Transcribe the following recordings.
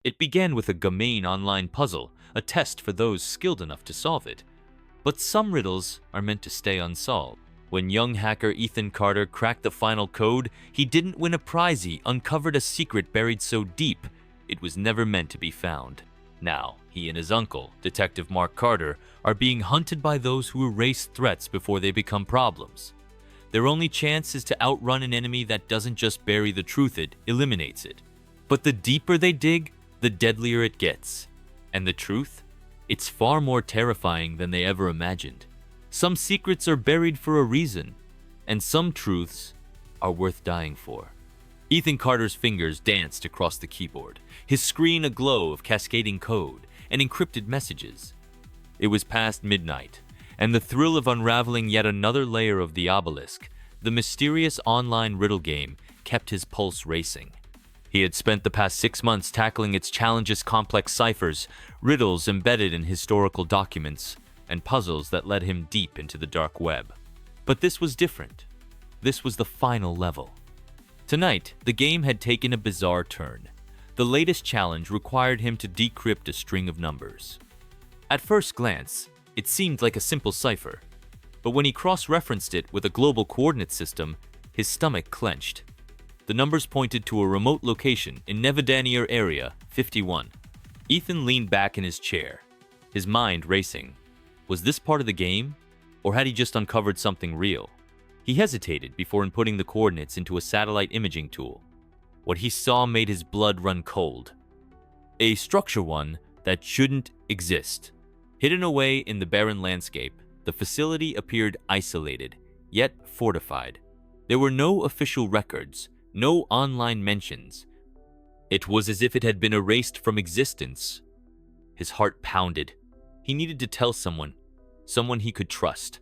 It began with a gamein online puzzle, a test for those skilled enough to solve it. But some riddles are meant to stay unsolved. When young hacker Ethan Carter cracked the final code, he didn't win a prize, he uncovered a secret buried so deep it was never meant to be found. Now, he and his uncle, Detective Mark Carter, are being hunted by those who erase threats before they become problems. Their only chance is to outrun an enemy that doesn't just bury the truth, it eliminates it. But the deeper they dig, the deadlier it gets. And the truth? It's far more terrifying than they ever imagined. Some secrets are buried for a reason, and some truths are worth dying for. Ethan Carter's fingers danced across the keyboard, his screen aglow of cascading code and encrypted messages. It was past midnight, and the thrill of unraveling yet another layer of the obelisk, the mysterious online riddle game, kept his pulse racing. He had spent the past 6 months tackling its challenges, complex ciphers, riddles embedded in historical documents, and puzzles that led him deep into the dark web. But this was different. This was the final level. Tonight, the game had taken a bizarre turn. The latest challenge required him to decrypt a string of numbers. At first glance, it seemed like a simple cipher, but when he cross-referenced it with a global coordinate system, his stomach clenched. The numbers pointed to a remote location in Nevedanier Area 51. Ethan leaned back in his chair, his mind racing. Was this part of the game, or had he just uncovered something real? He hesitated before inputting the coordinates into a satellite imaging tool. What he saw made his blood run cold. A structure one that shouldn't exist. Hidden away in the barren landscape, the facility appeared isolated, yet fortified. There were no official records, no online mentions. It was as if it had been erased from existence. His heart pounded. He needed to tell someone he could trust.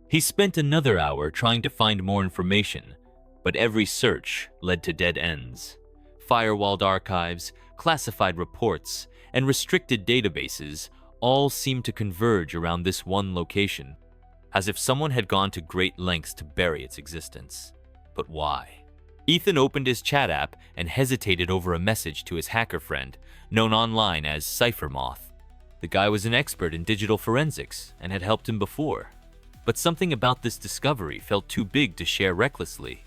He spent another hour trying to find more information, but every search led to dead ends. Firewalled archives, classified reports, and restricted databases all seemed to converge around this one location, as if someone had gone to great lengths to bury its existence. But why? Ethan opened his chat app and hesitated over a message to his hacker friend, known online as Cyphermoth. The guy was an expert in digital forensics and had helped him before. But something about this discovery felt too big to share recklessly.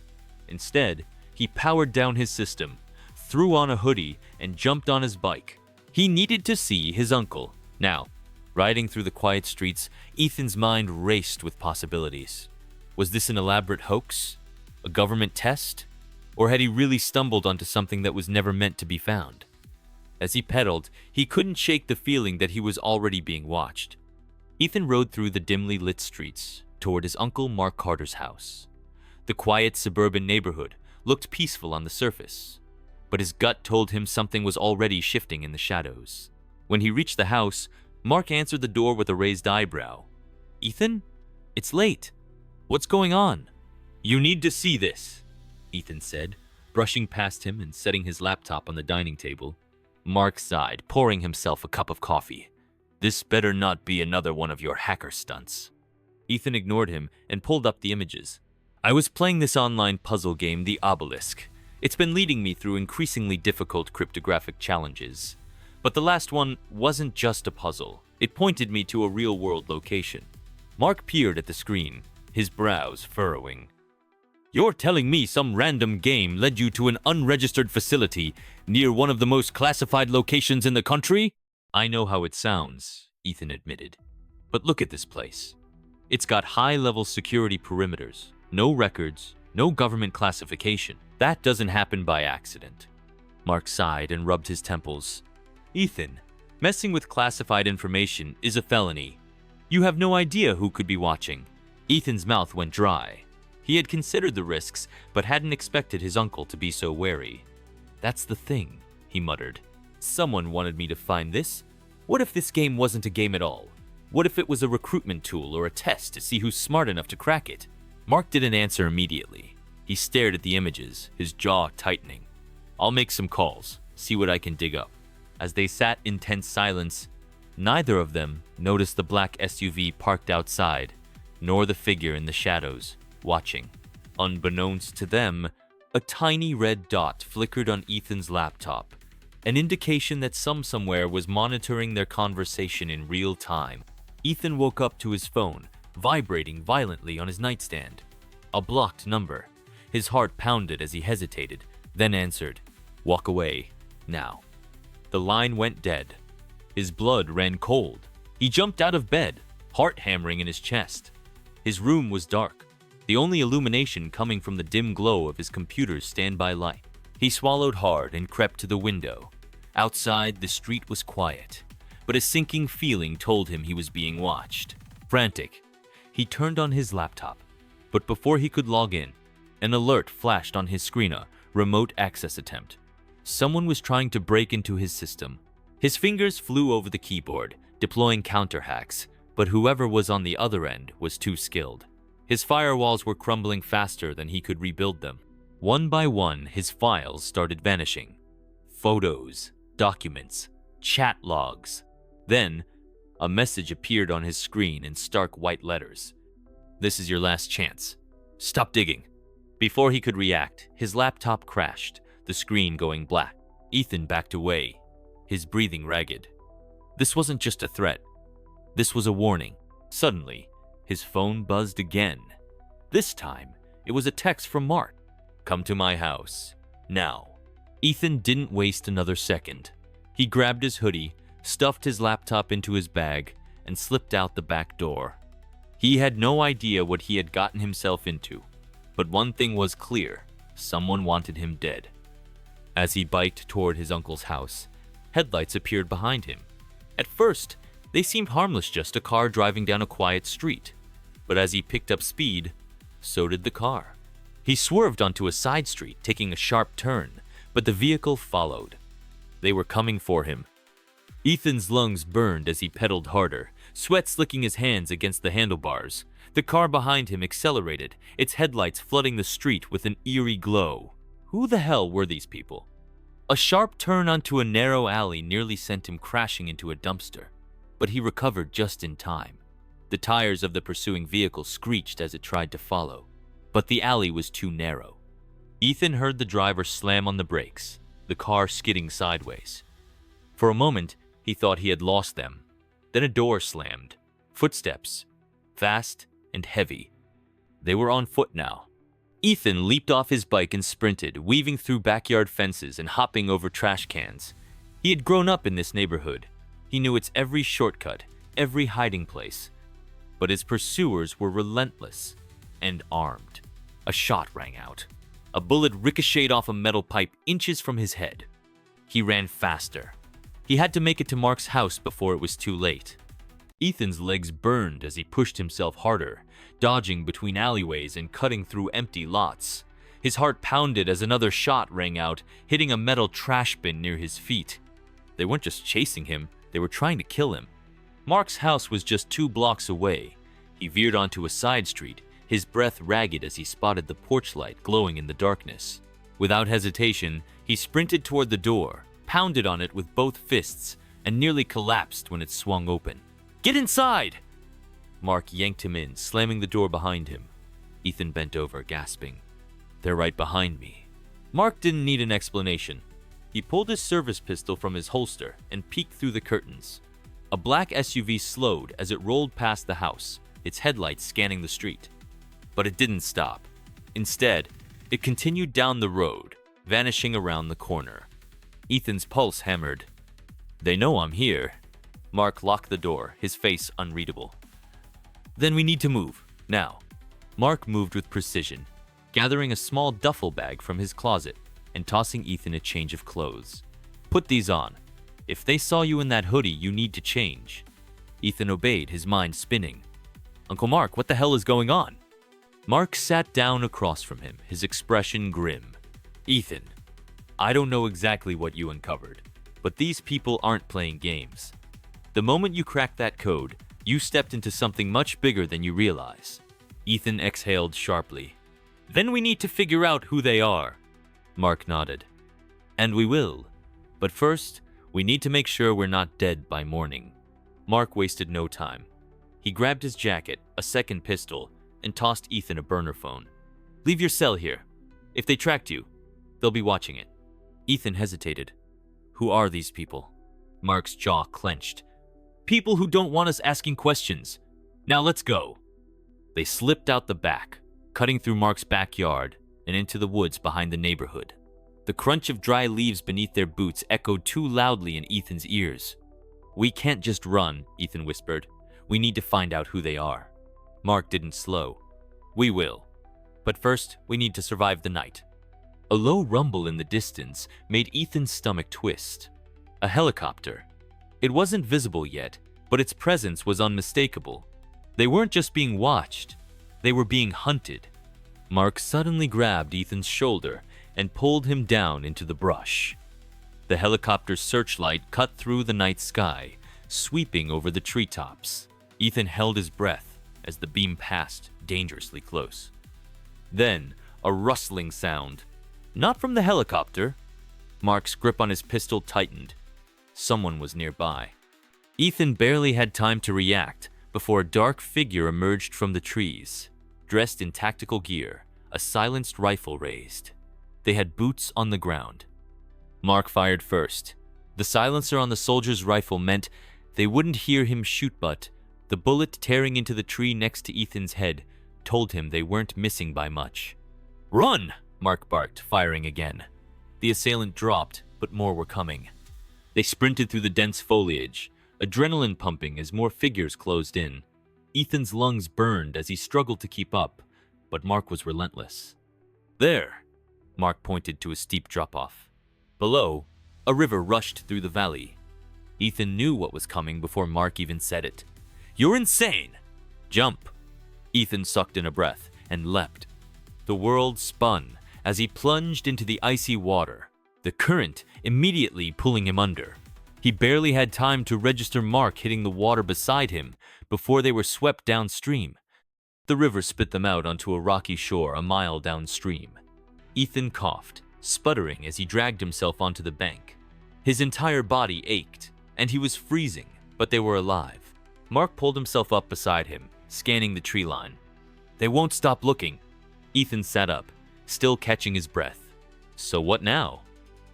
Instead, he powered down his system, threw on a hoodie, and jumped on his bike. He needed to see his uncle. Now, riding through the quiet streets, Ethan's mind raced with possibilities. Was this an elaborate hoax? A government test? Or had he really stumbled onto something that was never meant to be found? As he pedaled, he couldn't shake the feeling that he was already being watched. Ethan rode through the dimly lit streets toward his uncle Mark Carter's house. The quiet suburban neighborhood looked peaceful on the surface, but his gut told him something was already shifting in the shadows. When he reached the house, Mark answered the door with a raised eyebrow. "Ethan? It's late. What's going on?" "You need to see this," Ethan said, brushing past him and setting his laptop on the dining table. Mark sighed, pouring himself a cup of coffee. "This better not be another one of your hacker stunts." Ethan ignored him and pulled up the images. "I was playing this online puzzle game, the Obelisk. It's been leading me through increasingly difficult cryptographic challenges. But the last one wasn't just a puzzle. It pointed me to a real-world location." Mark peered at the screen, his brows furrowing. "You're telling me some random game led you to an unregistered facility near one of the most classified locations in the country?" "I know how it sounds," Ethan admitted. "But look at this place. It's got high-level security perimeters, no records, no government classification. That doesn't happen by accident." Mark sighed and rubbed his temples. "Ethan, messing with classified information is a felony. You have no idea who could be watching." Ethan's mouth went dry. He had considered the risks, but hadn't expected his uncle to be so wary. "That's the thing," he muttered. "Someone wanted me to find this. What if this game wasn't a game at all? What if it was a recruitment tool or a test to see who's smart enough to crack it?" Mark didn't answer immediately. He stared at the images, his jaw tightening. "I'll make some calls, see what I can dig up." As they sat in tense silence, neither of them noticed the black SUV parked outside, nor the figure in the shadows, watching. Unbeknownst to them, a tiny red dot flickered on Ethan's laptop. an indication that somewhere was monitoring their conversation in real time. Ethan woke up to his phone, vibrating violently on his nightstand. A blocked number. His heart pounded as he hesitated, then answered, "Walk away, now." The line went dead. His blood ran cold. He jumped out of bed, heart hammering in his chest. His room was dark, the only illumination coming from the dim glow of his computer's standby light. He swallowed hard and crept to the window. Outside, the street was quiet, but a sinking feeling told him he was being watched. Frantic, he turned on his laptop, but before he could log in, an alert flashed on his screen: a remote access attempt. Someone was trying to break into his system. His fingers flew over the keyboard, deploying counter-hacks, but whoever was on the other end was too skilled. His firewalls were crumbling faster than he could rebuild them. One by one, his files started vanishing. Photos, documents, chat logs. Then, a message appeared on his screen in stark white letters. "This is your last chance. Stop digging." Before he could react, his laptop crashed, the screen going black. Ethan backed away, his breathing ragged. This wasn't just a threat. This was a warning. Suddenly, his phone buzzed again. This time, it was a text from Mark. "Come to my house, now." Ethan didn't waste another second. He grabbed his hoodie, stuffed his laptop into his bag, and slipped out the back door. He had no idea what he had gotten himself into, but one thing was clear: someone wanted him dead. As he biked toward his uncle's house, headlights appeared behind him. At first, they seemed harmless, just a car driving down a quiet street. But as he picked up speed, so did the car. He swerved onto a side street, taking a sharp turn, but the vehicle followed. They were coming for him. Ethan's lungs burned as he pedaled harder, sweat slicking his hands against the handlebars. The car behind him accelerated, its headlights flooding the street with an eerie glow. Who the hell were these people? A sharp turn onto a narrow alley nearly sent him crashing into a dumpster, but he recovered just in time. The tires of the pursuing vehicle screeched as it tried to follow, but the alley was too narrow. Ethan heard the driver slam on the brakes, the car skidding sideways. For a moment, he thought he had lost them. Then a door slammed. Footsteps, fast and heavy. They were on foot now. Ethan leaped off his bike and sprinted, weaving through backyard fences and hopping over trash cans. He had grown up in this neighborhood. He knew its every shortcut, every hiding place. But his pursuers were relentless and armed. A shot rang out. A bullet ricocheted off a metal pipe inches from his head. He ran faster. He had to make it to Mark's house before it was too late. Ethan's legs burned as he pushed himself harder, dodging between alleyways and cutting through empty lots. His heart pounded as another shot rang out, hitting a metal trash bin near his feet. They weren't just chasing him, they were trying to kill him. Mark's house was just 2 blocks away. He veered onto a side street, his breath ragged as he spotted the porch light glowing in the darkness. Without hesitation, he sprinted toward the door, pounded on it with both fists, and nearly collapsed when it swung open. "Get inside!" Mark yanked him in, slamming the door behind him. Ethan bent over, gasping. "They're right behind me." Mark didn't need an explanation. He pulled his service pistol from his holster and peeked through the curtains. A black SUV slowed as it rolled past the house, its headlights scanning the street. But it didn't stop. Instead, it continued down the road, vanishing around the corner. Ethan's pulse hammered. "They know I'm here." Mark locked the door, his face unreadable. "Then we need to move, now." Mark moved with precision, gathering a small duffel bag from his closet and tossing Ethan a change of clothes. "Put these on. If they saw you in that hoodie, you need to change." Ethan obeyed, his mind spinning. "Uncle Mark, what the hell is going on?" Mark sat down across from him, his expression grim. "Ethan, I don't know exactly what you uncovered, but these people aren't playing games. The moment you cracked that code, you stepped into something much bigger than you realize." Ethan exhaled sharply. "Then we need to figure out who they are." Mark nodded. "And we will. But first, we need to make sure we're not dead by morning." Mark wasted no time. He grabbed his jacket, a second pistol, and tossed Ethan a burner phone. "Leave your cell here. If they tracked you, they'll be watching it." Ethan hesitated. Who are these people? Mark's jaw clenched. People who don't want us asking questions. Now let's go. They slipped out the back, cutting through Mark's backyard and into the woods behind the neighborhood. The crunch of dry leaves beneath their boots echoed too loudly in Ethan's ears. We can't just run, Ethan whispered. We need to find out who they are. Mark didn't slow. We will. But first, we need to survive the night. A low rumble in the distance made Ethan's stomach twist. A helicopter. It wasn't visible yet, but its presence was unmistakable. They weren't just being watched, they were being hunted. Mark suddenly grabbed Ethan's shoulder and pulled him down into the brush. The helicopter's searchlight cut through the night sky, sweeping over the treetops. Ethan held his breath as the beam passed dangerously close. Then, a rustling sound. Not from the helicopter. Mark's grip on his pistol tightened. Someone was nearby. Ethan barely had time to react before a dark figure emerged from the trees, dressed in tactical gear, a silenced rifle raised. They had boots on the ground. Mark fired first. The silencer on the soldier's rifle meant they wouldn't hear him shoot, but the bullet tearing into the tree next to Ethan's head told him they weren't missing by much. "Run!" Mark barked, firing again. The assailant dropped, but more were coming. They sprinted through the dense foliage, adrenaline pumping as more figures closed in. Ethan's lungs burned as he struggled to keep up, but Mark was relentless. "There!" Mark pointed to a steep drop-off. Below, a river rushed through the valley. Ethan knew what was coming before Mark even said it. "You're insane! Jump!" Ethan sucked in a breath and leapt. The world spun as he plunged into the icy water, the current immediately pulling him under. He barely had time to register Mark hitting the water beside him before they were swept downstream. The river spit them out onto a rocky shore a mile downstream. Ethan coughed, sputtering as he dragged himself onto the bank. His entire body ached, and he was freezing, but they were alive. Mark pulled himself up beside him, scanning the tree line. "They won't stop looking." Ethan sat up, still catching his breath. "So what now?"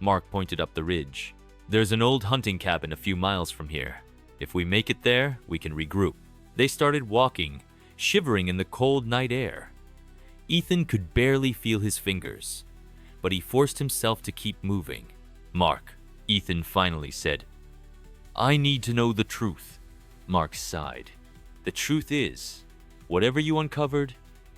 Mark pointed up the ridge. "There's an old hunting cabin a few miles from here. If we make it there, we can regroup." They started walking, shivering in the cold night air. Ethan could barely feel his fingers, but he forced himself to keep moving. "Mark," Ethan finally said, "I need to know the truth." Mark sighed. "The truth is, whatever you uncovered,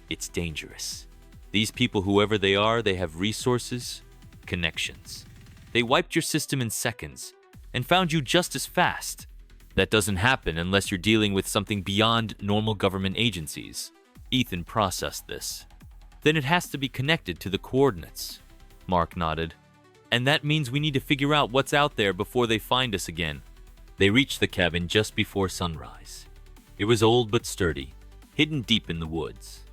it's dangerous. These people, whoever they are, they have resources, connections. They wiped your system in seconds and found you just as fast. That doesn't happen unless you're dealing with something beyond normal government agencies." Ethan processed this. "Then it has to be connected to the coordinates." Mark nodded. "And that means we need to figure out what's out there before they find us again." They reached the cabin just before sunrise. It was old but sturdy, hidden deep in the woods.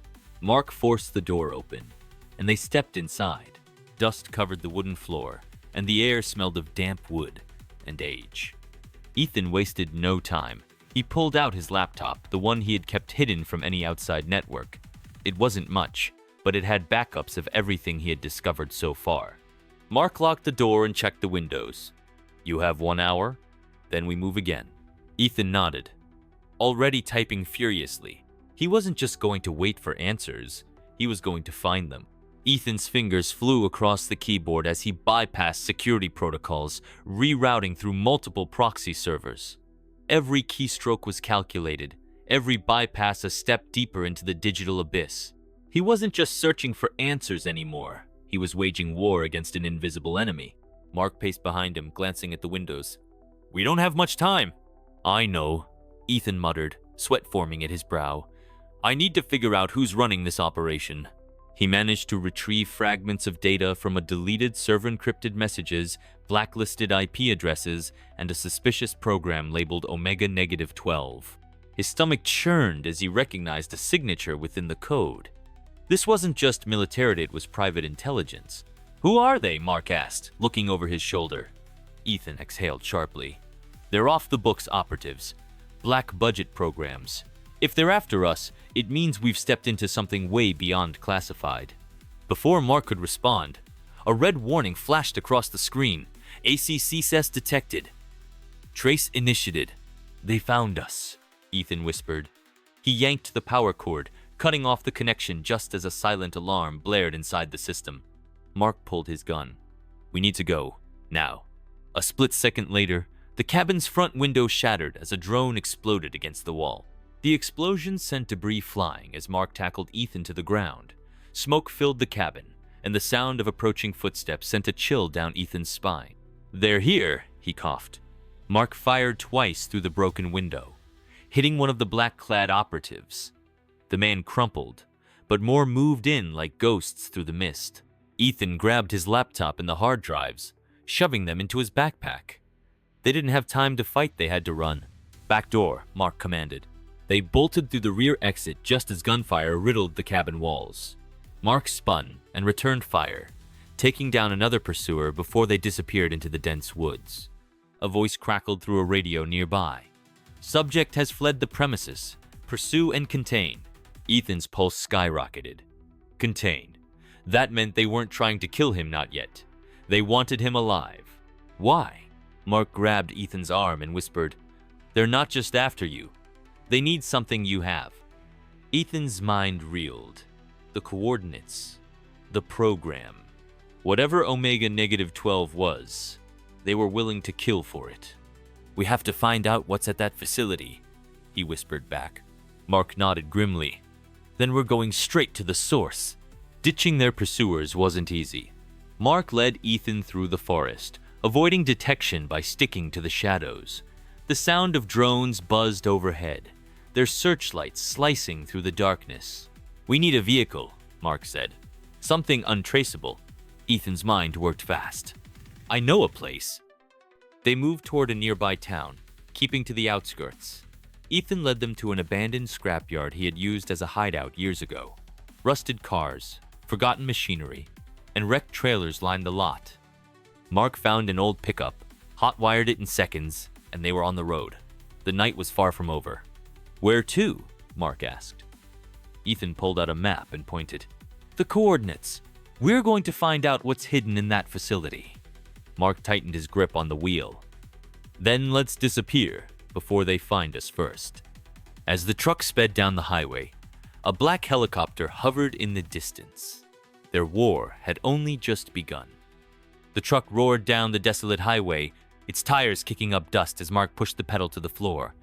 Mark forced the door open, and they stepped inside. Dust covered the wooden floor, and the air smelled of damp wood and age. Ethan wasted no time. He pulled out his laptop, the one he had kept hidden from any outside network. It wasn't much, but it had backups of everything he had discovered so far. Mark locked the door and checked the windows. "You have 1 hour, then we move again." Ethan nodded, already typing furiously. He wasn't just going to wait for answers, he was going to find them. Ethan's fingers flew across the keyboard as he bypassed security protocols, rerouting through multiple proxy servers. Every keystroke was calculated, every bypass a step deeper into the digital abyss. He wasn't just searching for answers anymore, he was waging war against an invisible enemy. Mark paced behind him, glancing at the windows. "We don't have much time." "I know," Ethan muttered, sweat forming at his brow. "I need to figure out who's running this operation." He managed to retrieve fragments of data from a deleted server-encrypted messages, blacklisted IP addresses, and a suspicious program labeled Omega-12. His stomach churned as he recognized a signature within the code. This wasn't just military, it was private intelligence. "Who are they?" Mark asked, looking over his shoulder. Ethan exhaled sharply. "They're off-the-books operatives, black-budget programs. If they're after us, it means we've stepped into something way beyond classified." Before Mark could respond, a red warning flashed across the screen. ACCS detected. Trace initiated. They found us, Ethan whispered. He yanked the power cord, cutting off the connection just as a silent alarm blared inside the system. Mark pulled his gun. We need to go, now. A split second later, the cabin's front window shattered as a drone exploded against the wall. The explosion sent debris flying as Mark tackled Ethan to the ground. Smoke filled the cabin, and the sound of approaching footsteps sent a chill down Ethan's spine. They're here, he coughed. Mark fired twice through the broken window, hitting one of the black-clad operatives. The man crumpled, but more moved in like ghosts through the mist. Ethan grabbed his laptop and the hard drives, shoving them into his backpack. They didn't have time to fight, they had to run. Back door, Mark commanded. They bolted through the rear exit just as gunfire riddled the cabin walls. Mark spun and returned fire, taking down another pursuer before they disappeared into the dense woods. A voice crackled through a radio nearby. Subject has fled the premises. Pursue and contain. Ethan's pulse skyrocketed. Contain. That meant they weren't trying to kill him, not yet. They wanted him alive. Why? Mark grabbed Ethan's arm and whispered, They're not just after you. They need something you have. Ethan's mind reeled. The coordinates. The program. Whatever Omega-12 was, they were willing to kill for it. We have to find out what's at that facility, he whispered back. Mark nodded grimly. Then we're going straight to the source. Ditching their pursuers wasn't easy. Mark led Ethan through the forest, avoiding detection by sticking to the shadows. The sound of drones buzzed overhead, their searchlights slicing through the darkness. We need a vehicle, Mark said. Something untraceable. Ethan's mind worked fast. I know a place. They moved toward a nearby town, keeping to the outskirts. Ethan led them to an abandoned scrapyard he had used as a hideout years ago. Rusted cars, forgotten machinery, and wrecked trailers lined the lot. Mark found an old pickup, hot-wired it in seconds, and they were on the road. The night was far from over. Where to? Mark asked. Ethan pulled out a map and pointed. The coordinates. We're going to find out what's hidden in that facility. Mark tightened his grip on the wheel. Then let's disappear before they find us first. As the truck sped down the highway, a black helicopter hovered in the distance. Their war had only just begun. The truck roared down the desolate highway, its tires kicking up dust as Mark pushed the pedal to the floor.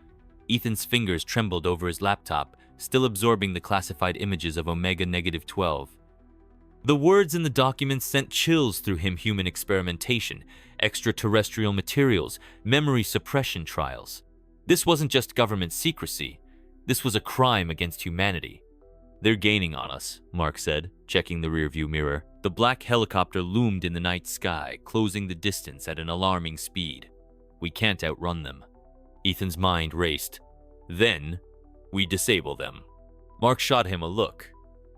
Ethan's fingers trembled over his laptop, still absorbing the classified images of Omega-12. The words in the document sent chills through him. Human experimentation, extraterrestrial materials, memory suppression trials. This wasn't just government secrecy. This was a crime against humanity. They're gaining on us, Mark said, checking the rearview mirror. The black helicopter loomed in the night sky, closing the distance at an alarming speed. We can't outrun them. Ethan's mind raced. Then, we disable them. Mark shot him a look.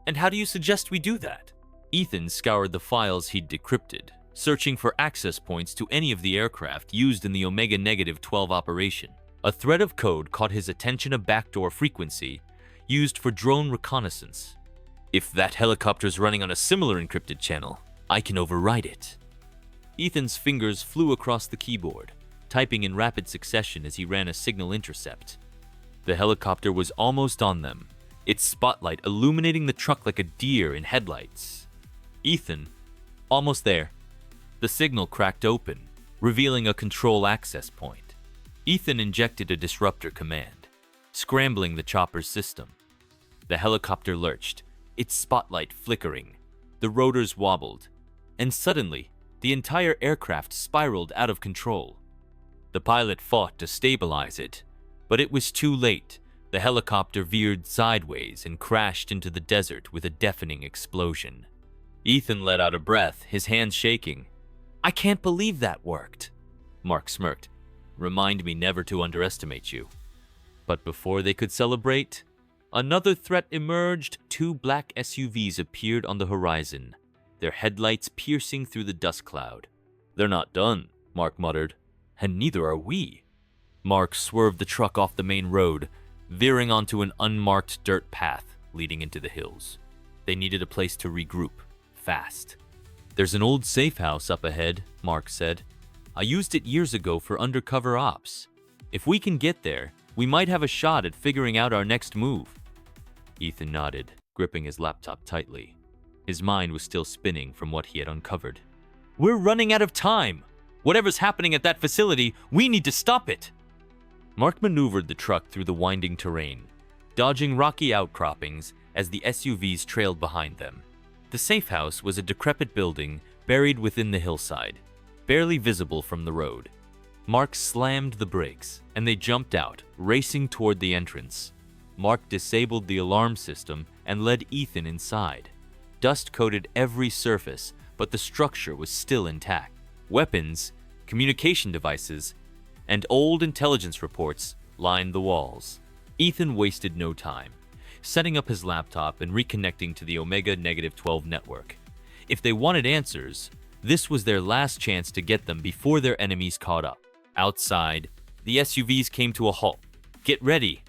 And how do you suggest we do that? Ethan scoured the files he'd decrypted, searching for access points to any of the aircraft used in the Omega-12 operation. A thread of code caught his attention, a backdoor frequency used for drone reconnaissance. If that helicopter's running on a similar encrypted channel, I can override it. Ethan's fingers flew across the keyboard, typing in rapid succession as he ran a signal intercept. The helicopter was almost on them, its spotlight illuminating the truck like a deer in headlights. Ethan, almost there. The signal cracked open, revealing a control access point. Ethan injected a disruptor command, scrambling the chopper's system. The helicopter lurched, its spotlight flickering. The rotors wobbled, and suddenly, the entire aircraft spiraled out of control. The pilot fought to stabilize it, but it was too late. The helicopter veered sideways and crashed into the desert with a deafening explosion. Ethan let out a breath, his hands shaking. I can't believe that worked. Mark smirked. Remind me never to underestimate you. But before they could celebrate, another threat emerged. 2 black SUVs appeared on the horizon, their headlights piercing through the dust cloud. They're not done, Mark muttered. And neither are we. Mark swerved the truck off the main road, veering onto an unmarked dirt path leading into the hills. They needed a place to regroup, fast. There's an old safe house up ahead, Mark said. I used it years ago for undercover ops. If we can get there, we might have a shot at figuring out our next move." Ethan nodded, gripping his laptop tightly. His mind was still spinning from what he had uncovered. "We're running out of time! Whatever's happening at that facility, we need to stop it!" Mark maneuvered the truck through the winding terrain, dodging rocky outcroppings as the SUVs trailed behind them. The safe house was a decrepit building buried within the hillside, barely visible from the road. Mark slammed the brakes, and they jumped out, racing toward the entrance. Mark disabled the alarm system and led Ethan inside. Dust coated every surface, but the structure was still intact. Weapons, communication devices, and old intelligence reports lined the walls. Ethan wasted no time, setting up his laptop and reconnecting to the Omega-12 network. If they wanted answers, this was their last chance to get them before their enemies caught up. Outside, the SUVs came to a halt. "Get ready,"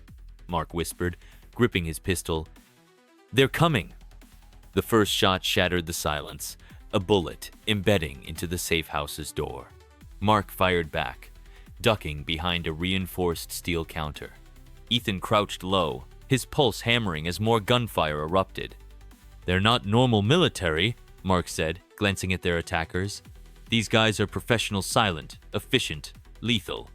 Mark whispered, gripping his pistol. "They're coming." The first shot shattered the silence, a bullet embedding into the safe house's door. Mark fired back, ducking behind a reinforced steel counter. Ethan crouched low, his pulse hammering as more gunfire erupted. "They're not normal military," Mark said, glancing at their attackers. "These guys are professional, silent, efficient, lethal."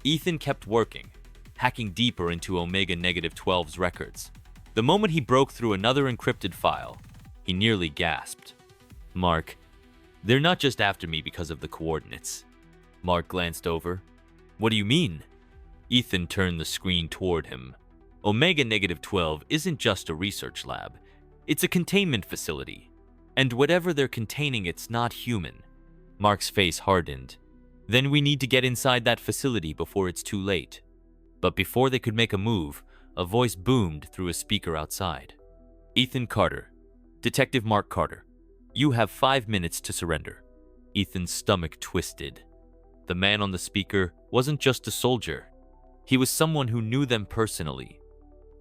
Ethan kept working, hacking deeper into Omega-12's records. The moment he broke through another encrypted file, he nearly gasped. "Mark, they're not just after me because of the coordinates." Mark glanced over. "What do you mean?" Ethan turned the screen toward him. Omega-12 isn't just a research lab. It's a containment facility. And whatever they're containing, it's not human. Mark's face hardened. "Then we need to get inside that facility before it's too late." But before they could make a move, a voice boomed through a speaker outside. "Ethan Carter. Detective Mark Carter. You have 5 minutes to surrender." Ethan's stomach twisted. The man on the speaker wasn't just a soldier. He was someone who knew them personally.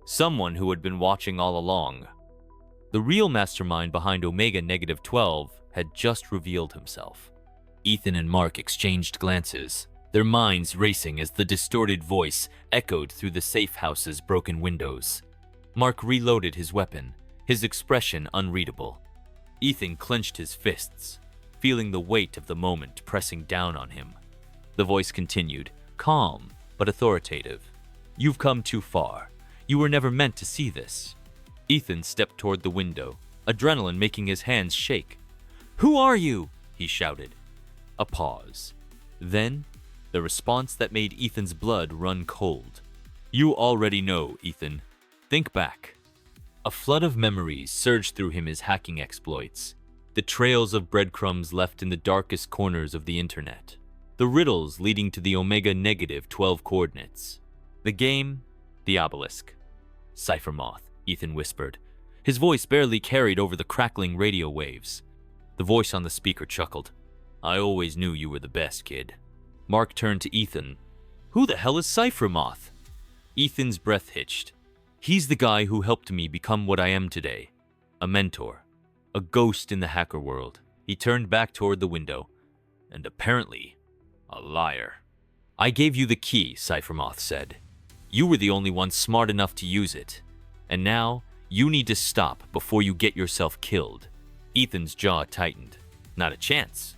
Someone who had been watching all along. The real mastermind behind Omega-12 had just revealed himself. Ethan and Mark exchanged glances, their minds racing as the distorted voice echoed through the safe house's broken windows. Mark reloaded his weapon, his expression unreadable. Ethan clenched his fists, feeling the weight of the moment pressing down on him. The voice continued, calm but authoritative. "You've come too far. You were never meant to see this." Ethan stepped toward the window, adrenaline making his hands shake. "Who are you?" he shouted. A pause. Then, the response that made Ethan's blood run cold. "You already know, Ethan. Think back." A flood of memories surged through him as hacking exploits. The trails of breadcrumbs left in the darkest corners of the internet. The riddles leading to the Omega-12 coordinates. The game, the obelisk. "Cipher Moth," Ethan whispered. His voice barely carried over the crackling radio waves. The voice on the speaker chuckled. "I always knew you were the best, kid." Mark turned to Ethan. "Who the hell is Cipher Moth?" Ethan's breath hitched. "He's the guy who helped me become what I am today. A mentor. A ghost in the hacker world." He turned back toward the window. "And apparently, a liar." "I gave you the key," Cipher Moth said. "You were the only one smart enough to use it. And now, you need to stop before you get yourself killed." Ethan's jaw tightened. Not a chance.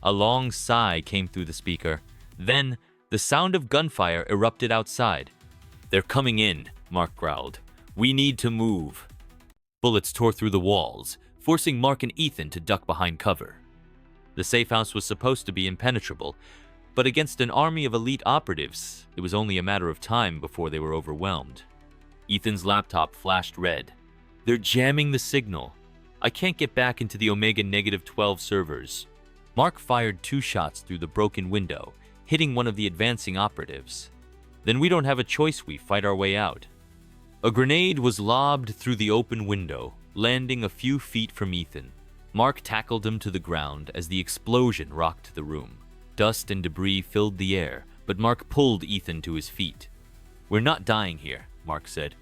A long sigh came through the speaker. Then, the sound of gunfire erupted outside. "They're coming in," Mark growled. "We need to move." Bullets tore through the walls, forcing Mark and Ethan to duck behind cover. The safe house was supposed to be impenetrable, but against an army of elite operatives, it was only a matter of time before they were overwhelmed. Ethan's laptop flashed red. "They're jamming the signal. I can't get back into the Omega-12 servers." Mark fired 2 shots through the broken window, hitting one of the advancing operatives. "Then we don't have a choice, we fight our way out." A grenade was lobbed through the open window, landing a few feet from Ethan. Mark tackled him to the ground as the explosion rocked the room. Dust and debris filled the air, but Mark pulled Ethan to his feet. "We're not dying here," Mark said.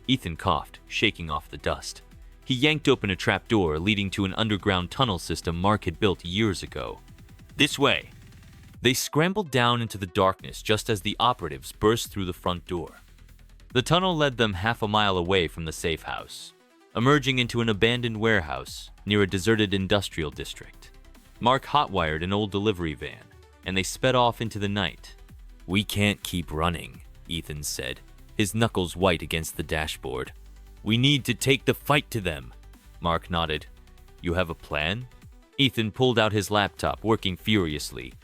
Ethan coughed, shaking off the dust. He yanked open a trapdoor leading to an underground tunnel system Mark had built years ago. "This way." They scrambled down into the darkness just as the operatives burst through the front door. The tunnel led them half a mile away from the safe house, emerging into an abandoned warehouse near a deserted industrial district. Mark hotwired an old delivery van, and they sped off into the night. "We can't keep running," Ethan said, his knuckles white against the dashboard. "We need to take the fight to them." Mark nodded. "You have a plan?" Ethan pulled out his laptop, working furiously.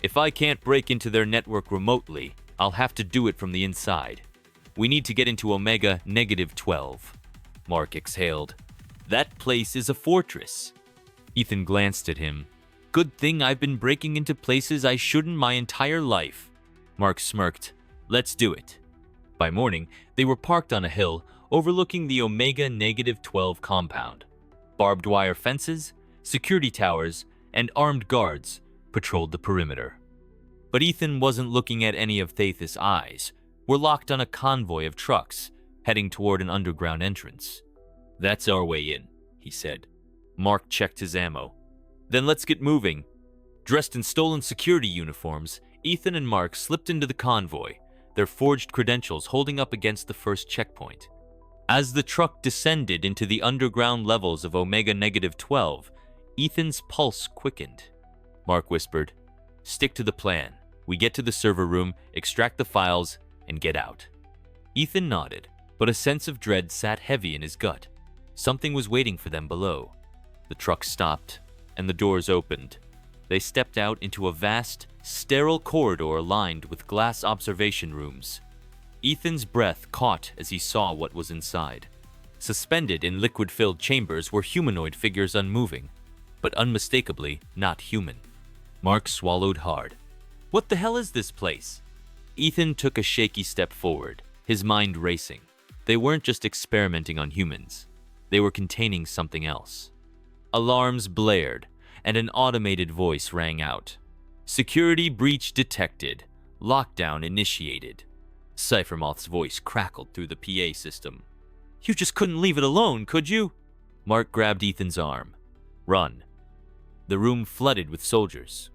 "If I can't break into their network remotely, I'll have to do it from the inside. We need to get into Omega -12. Mark exhaled. "That place is a fortress." Ethan glanced at him. "Good thing I've been breaking into places I shouldn't my entire life." Mark smirked. "Let's do it." By morning, they were parked on a hill overlooking the Omega -12 compound. Barbed wire fences, security towers, and armed guards patrolled the perimeter. But Ethan wasn't looking at any of Thathis' eyes. We're locked on a convoy of trucks, heading toward an underground entrance. "That's our way in," he said. Mark checked his ammo. "Then let's get moving." Dressed in stolen security uniforms, Ethan and Mark slipped into the convoy, their forged credentials holding up against the first checkpoint. As the truck descended into the underground levels of Omega -12, Ethan's pulse quickened. Mark whispered, "Stick to the plan. We get to the server room, extract the files, and get out." Ethan nodded, but a sense of dread sat heavy in his gut. Something was waiting for them below. The truck stopped, and the doors opened. They stepped out into a vast, sterile corridor lined with glass observation rooms. Ethan's breath caught as he saw what was inside. Suspended in liquid-filled chambers were humanoid figures unmoving, but unmistakably not human. Mark swallowed hard. "What the hell is this place?" Ethan took a shaky step forward, his mind racing. They weren't just experimenting on humans. They were containing something else. Alarms blared, and an automated voice rang out. "Security breach detected. Lockdown initiated." Cyphermoth's voice crackled through the PA system. "You just couldn't leave it alone, could you?" Mark grabbed Ethan's arm. "Run." The room flooded with soldiers.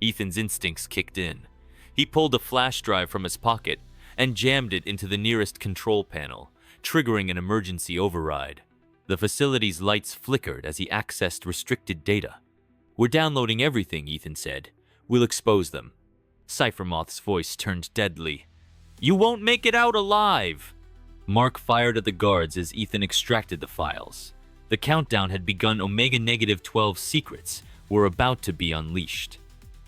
Ethan's instincts kicked in. He pulled a flash drive from his pocket and jammed it into the nearest control panel, triggering an emergency override. The facility's lights flickered as he accessed restricted data. "We're downloading everything," Ethan said. "We'll expose them." Cyphermoth's voice turned deadly. "You won't make it out alive!" Mark fired at the guards as Ethan extracted the files. The countdown had begun. Omega -12 secrets were about to be unleashed.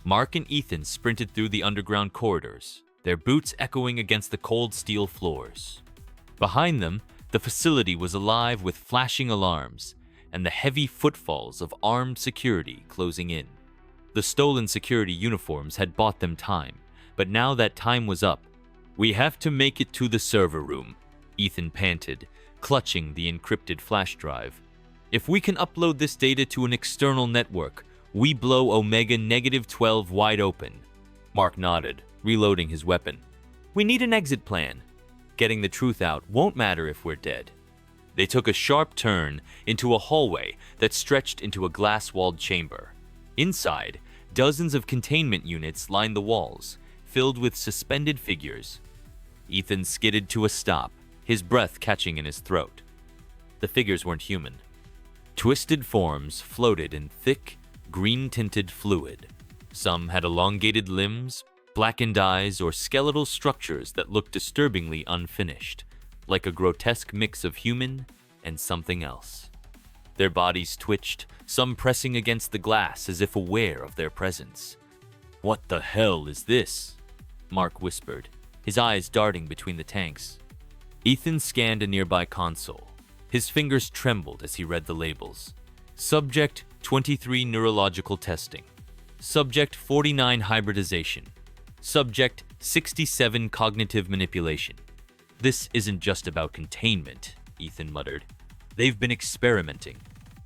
Mark and Ethan sprinted through the underground corridors, their boots echoing against the cold steel floors. Behind them, the facility was alive with flashing alarms and the heavy footfalls of armed security closing in. The stolen security uniforms had bought them time, but now that time was up. "We have to make it to the server room," Ethan panted, clutching the encrypted flash drive. "If we can upload this data to an external network, we blow Omega -12 wide open." Mark nodded, reloading his weapon. "We need an exit plan. Getting the truth out won't matter if we're dead." They took a sharp turn into a hallway that stretched into a glass-walled chamber. Inside, dozens of containment units lined the walls, filled with suspended figures. Ethan skidded to a stop, his breath catching in his throat. The figures weren't human. Twisted forms floated in thick, green-tinted fluid. Some had elongated limbs, blackened eyes, or skeletal structures that looked disturbingly unfinished, like a grotesque mix of human and something else. Their bodies twitched, some pressing against the glass as if aware of their presence. "What the hell is this?" Mark whispered, his eyes darting between the tanks. Ethan scanned a nearby console. His fingers trembled as he read the labels. Subject 23 neurological testing. Subject 49 hybridization. Subject 67 cognitive manipulation. "This isn't just about containment," Ethan muttered. "They've been experimenting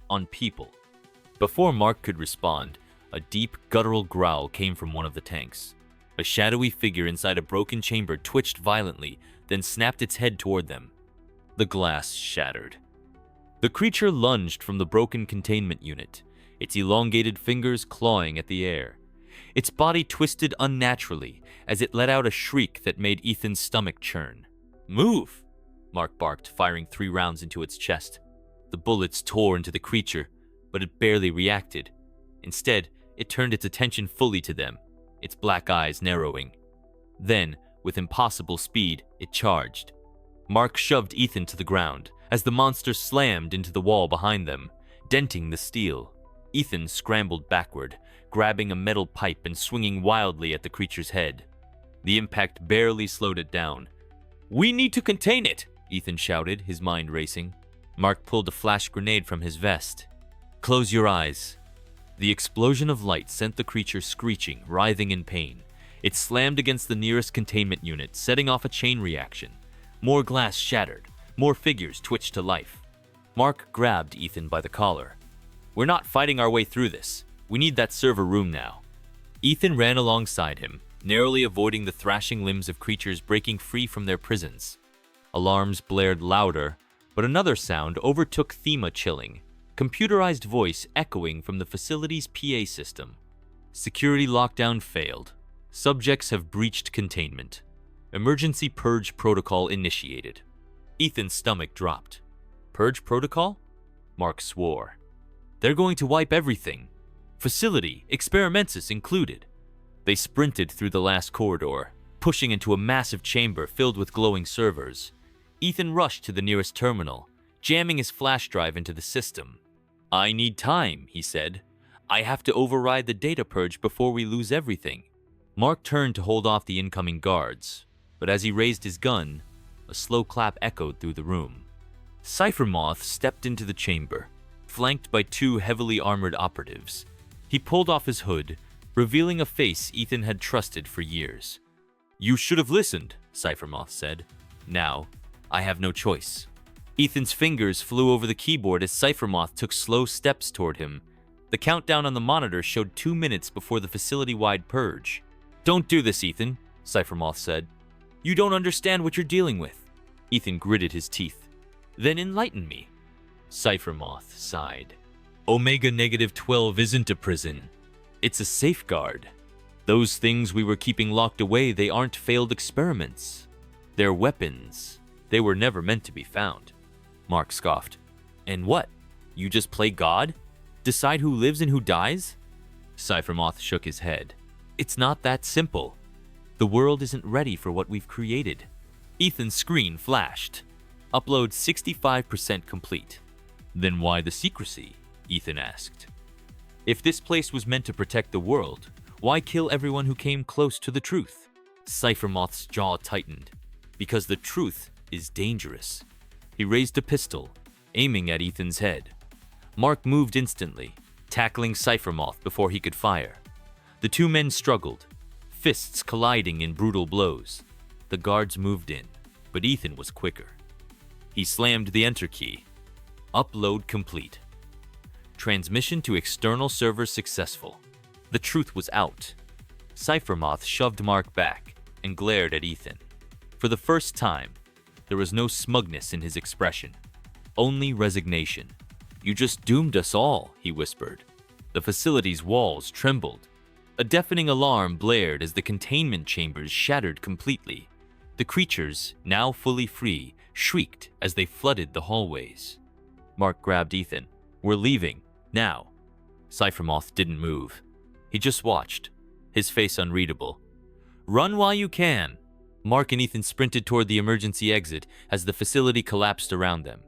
on people." Before Mark could respond, a deep, guttural growl came from one of the tanks. A shadowy figure inside a broken chamber twitched violently, then snapped its head toward them. The glass shattered. The creature lunged from the broken containment unit, its elongated fingers clawing at the air. Its body twisted unnaturally as it let out a shriek that made Ethan's stomach churn. "Move!" Mark barked, firing 3 rounds into its chest. The bullets tore into the creature, but it barely reacted. Instead, it turned its attention fully to them, its black eyes narrowing. Then, with impossible speed, it charged. Mark shoved Ethan to the ground as the monster slammed into the wall behind them, denting the steel. Ethan scrambled backward, grabbing a metal pipe and swinging wildly at the creature's head. The impact barely slowed it down. "We need to contain it!" Ethan shouted, his mind racing. Mark pulled a flash grenade from his vest. "Close your eyes." The explosion of light sent the creature screeching, writhing in pain. It slammed against the nearest containment unit, setting off a chain reaction. More glass shattered. More figures twitched to life. Mark grabbed Ethan by the collar. "We're not fighting our way through this. We need that server room now." Ethan ran alongside him, narrowly avoiding the thrashing limbs of creatures breaking free from their prisons. Alarms blared louder, but another sound overtook Thema chilling, computerized voice echoing from the facility's PA system. "Security lockdown failed. Subjects have breached containment. Emergency purge protocol initiated." Ethan's stomach dropped. "Purge protocol?" Mark swore. "They're going to wipe everything. Facility, experimentus included." They sprinted through the last corridor, pushing into a massive chamber filled with glowing servers. Ethan rushed to the nearest terminal, jamming his flash drive into the system. "I need time," he said. "I have to override the data purge before we lose everything." Mark turned to hold off the incoming guards, but as he raised his gun, a slow clap echoed through the room. Cyphermoth stepped into the chamber, flanked by 2 heavily armored operatives. He pulled off his hood, revealing a face Ethan had trusted for years. "You should have listened," Cyphermoth said. "Now, I have no choice." Ethan's fingers flew over the keyboard as Cyphermoth took slow steps toward him. The countdown on the monitor showed 2 minutes before the facility-wide purge. "Don't do this, Ethan," Cyphermoth said. "You don't understand what you're dealing with." Ethan gritted his teeth. "Then enlighten me." Cyphermoth sighed. Omega-12 isn't a prison. It's a safeguard. Those things we were keeping locked away, they aren't failed experiments. They're weapons. They were never meant to be found. Mark scoffed. "And what? You just play God? Decide who lives and who dies?" Cyphermoth shook his head. "It's not that simple. The world isn't ready for what we've created." Ethan's screen flashed. "Upload 65% complete." "Then why the secrecy?" Ethan asked. "If this place was meant to protect the world, why kill everyone who came close to the truth?" Cyphermoth's jaw tightened. "Because the truth is dangerous." He raised a pistol, aiming at Ethan's head. Mark moved instantly, tackling Cyphermoth before he could fire. The 2 men struggled, fists colliding in brutal blows. The guards moved in, but Ethan was quicker. He slammed the enter key. Upload complete. Transmission to external servers successful. The truth was out. Cyphermoth shoved Mark back and glared at Ethan. For the first time, there was no smugness in his expression, only resignation. "You just doomed us all," he whispered. The facility's walls trembled. A deafening alarm blared as the containment chambers shattered completely. The creatures, now fully free, shrieked as they flooded the hallways. Mark grabbed Ethan. "We're leaving. Now." Cyphermoth didn't move. He just watched, his face unreadable. "Run while you can." Mark and Ethan sprinted toward the emergency exit as the facility collapsed around them.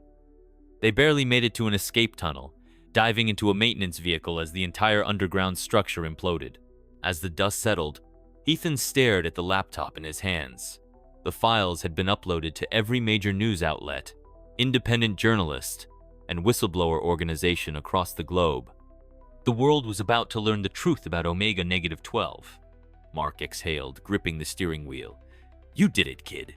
They barely made it to an escape tunnel, diving into a maintenance vehicle as the entire underground structure imploded. As the dust settled, Ethan stared at the laptop in his hands. The files had been uploaded to every major news outlet, independent journalist, and whistleblower organization across the globe. The world was about to learn the truth about Omega-12. Mark exhaled, gripping the steering wheel. "You did it, kid."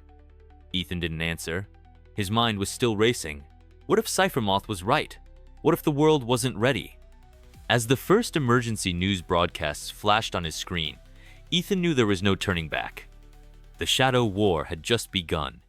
Ethan didn't answer. His mind was still racing. What if Cyphermoth was right? What if the world wasn't ready? As the first emergency news broadcasts flashed on his screen, Ethan knew there was no turning back. The Shadow War had just begun,